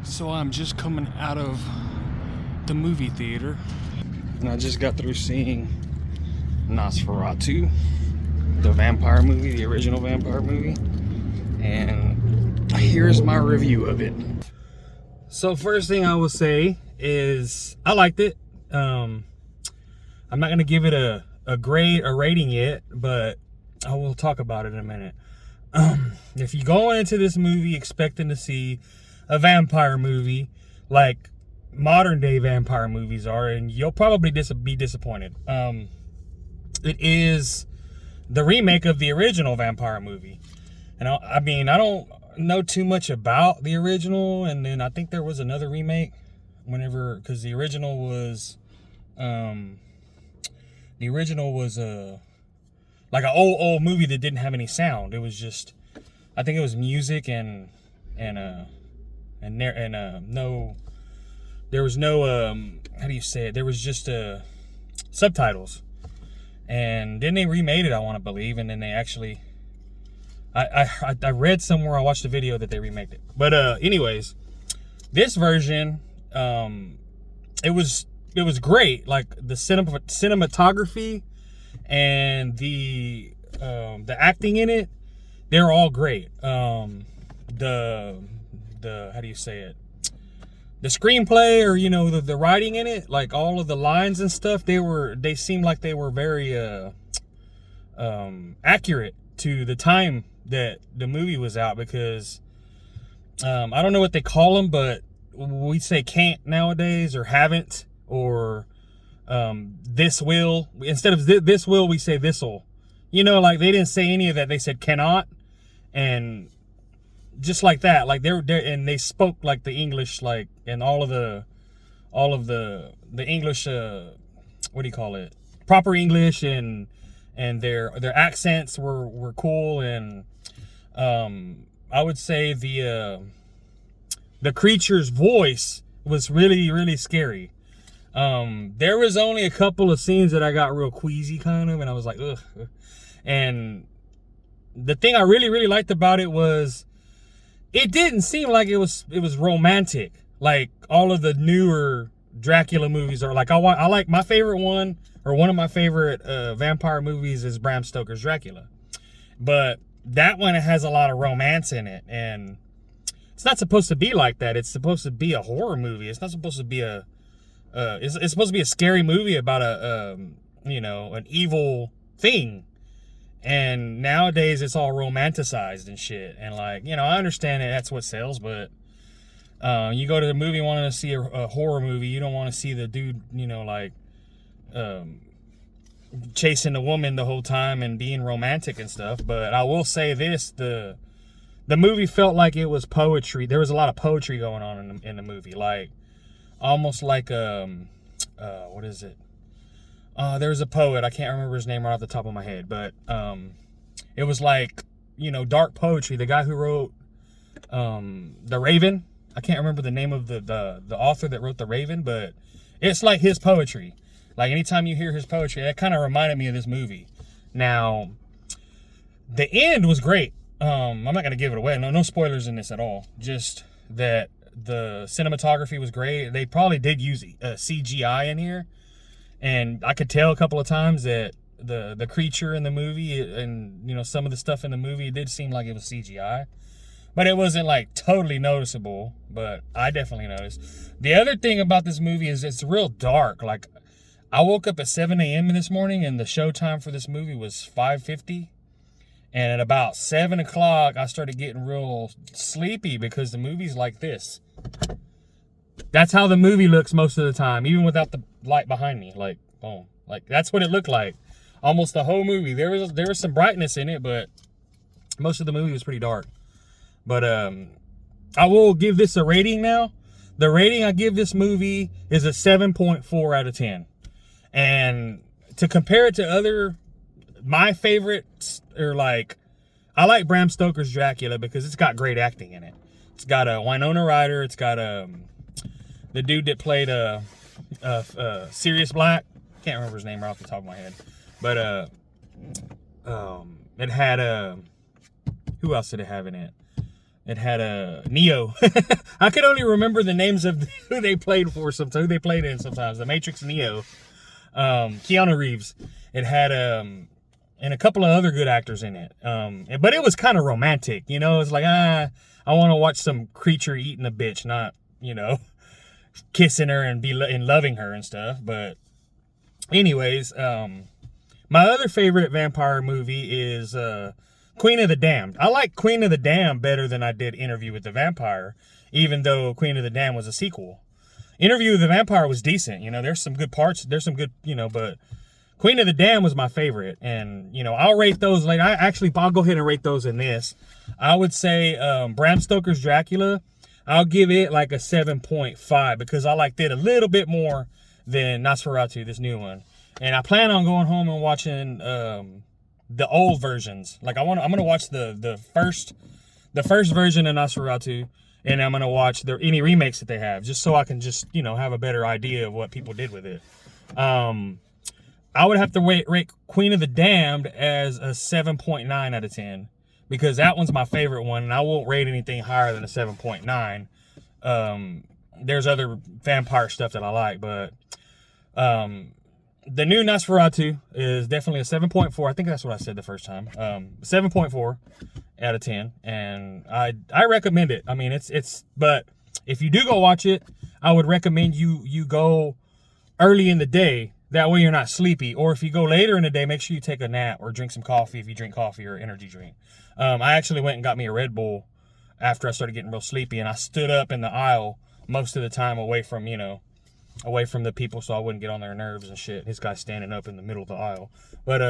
So I'm just coming out of the movie theater, and I just got through seeing Nosferatu, the vampire movie, the original vampire movie, and here's my review of it. So first thing I will say is I liked it. I'm not gonna give it a grade, a rating yet, but I will talk about it in a minute. If you go into this movie expecting to see a vampire movie like modern day vampire movies are, and you'll probably be disappointed. It is the remake of the original vampire movie. And I mean, I don't know too much about the original, and then I think there was another remake because the original was like an old movie that didn't have any sound. It was just, I think it was music and no, there was no how do you say it? There was just subtitles, and then they remade it, I want to believe, and then they actually, I read somewhere, I watched a video that they remade it. But anyways, this version, it was great. Like the cinematography and the acting in it, they're all great. The how do you say it? The screenplay, or the writing in it, like all of the lines and stuff, they seemed like they were very accurate to the time that the movie was out, because I don't know what they call them, but we say can't nowadays, or haven't, or this will. Instead of this will, we say this'll. Like they didn't say any of that. They said cannot, and just like that. Like they're and they spoke like the English, like, and all of the English, what do you call it? Proper English, and their accents were cool, and I would say the creature's voice was really, really scary. There was only a couple of scenes that I got real queasy kind of, and I was like, ugh. And the thing I really, really liked about it was it didn't seem like it was romantic like all of the newer Dracula movies are. Like I like my favorite one, or one of my favorite vampire movies is Bram Stoker's Dracula. But that one has a lot of romance in it, and it's not supposed to be like that. It's supposed to be a horror movie. It's not supposed to be it's supposed to be a scary movie about an evil thing. And nowadays it's all romanticized and shit. And like, I understand that that's what sells, but you go to the movie wanting to see a horror movie. You don't want to see the dude, chasing the woman the whole time and being romantic and stuff. But I will say this, the movie felt like it was poetry. There was a lot of poetry going on in the movie. Like, almost like, what is it? There's a poet, I can't remember his name right off the top of my head, but it was like, dark poetry. The guy who wrote The Raven, I can't remember the name of the author that wrote The Raven, but it's like his poetry. Like anytime you hear his poetry, that kind of reminded me of this movie. Now, the end was great. I'm not going to give it away. No spoilers in this at all. Just that the cinematography was great. They probably did use CGI in here. And I could tell a couple of times that the creature in the movie and, some of the stuff in the movie, it did seem like it was CGI. But it wasn't like totally noticeable, but I definitely noticed. The other thing about this movie is it's real dark. Like, I woke up at 7 a.m. this morning, and the show time for this movie was 5:50. And at about 7 o'clock, I started getting real sleepy because the movie's like this. That's how the movie looks most of the time, even without the light behind me. Like, boom. Like, that's what it looked like. Almost the whole movie. There was some brightness in it, but most of the movie was pretty dark. But I will give this a rating now. The rating I give this movie is a 7.4 out of 10. And to compare it to my favorites are like, I like Bram Stoker's Dracula because it's got great acting in it. It's got a Winona Ryder. It's got the dude that played Sirius Black. Can't remember his name right off the top of my head. But it had who else did it have in it? It had a Neo. I could only remember the names of who they played for sometimes, who they played in sometimes. The Matrix, Neo, Keanu Reeves. It had and a couple of other good actors in it. But it was kind of romantic, you know. It's like I want to watch some creature eating a bitch, not, you know, kissing her and loving her and stuff. But anyways, my other favorite vampire movie is Queen of the Damned. I like Queen of the Damned better than I did Interview with the Vampire, even though Queen of the Damned was a sequel. Interview with the Vampire was decent. You know, there's some good parts. There's some good, you know, but Queen of the Damned was my favorite. And, you know, I'll rate those. Like, I'll go ahead and rate those in this. I would say Bram Stoker's Dracula, I'll give it like a 7.5 because I liked it a little bit more than Nosferatu, this new one. And I plan on going home and watching the old versions. Like I'm gonna watch the first version of Nosferatu, and I'm gonna watch any remakes that they have, just so I can just, you know, have a better idea of what people did with it. I would have to rate Queen of the Damned as a 7.9 out of 10 because that one's my favorite one, and I won't rate anything higher than a 7.9. There's other vampire stuff that I like, but the new Nosferatu is definitely a 7.4. I think that's what I said the first time. 7.4 out of 10. And I recommend it. I mean, but if you do go watch it, I would recommend you go early in the day. That way you're not sleepy. Or if you go later in the day, make sure you take a nap or drink some coffee if you drink coffee or energy drink. I actually went and got me a Red Bull after I started getting real sleepy. And I stood up in the aisle most of the time away from the people so I wouldn't get on their nerves and shit. This guy's standing up in the middle of the aisle. But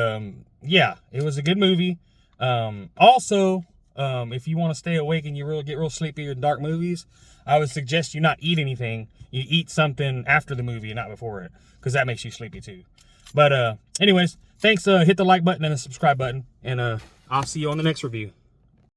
yeah, it was a good movie. Also, if you want to stay awake and you get real sleepy in dark movies, I would suggest you not eat anything. You eat something after the movie and not before it, because that makes you sleepy too. But anyways, thanks. Hit the like button and the subscribe button, and I'll see you on the next review.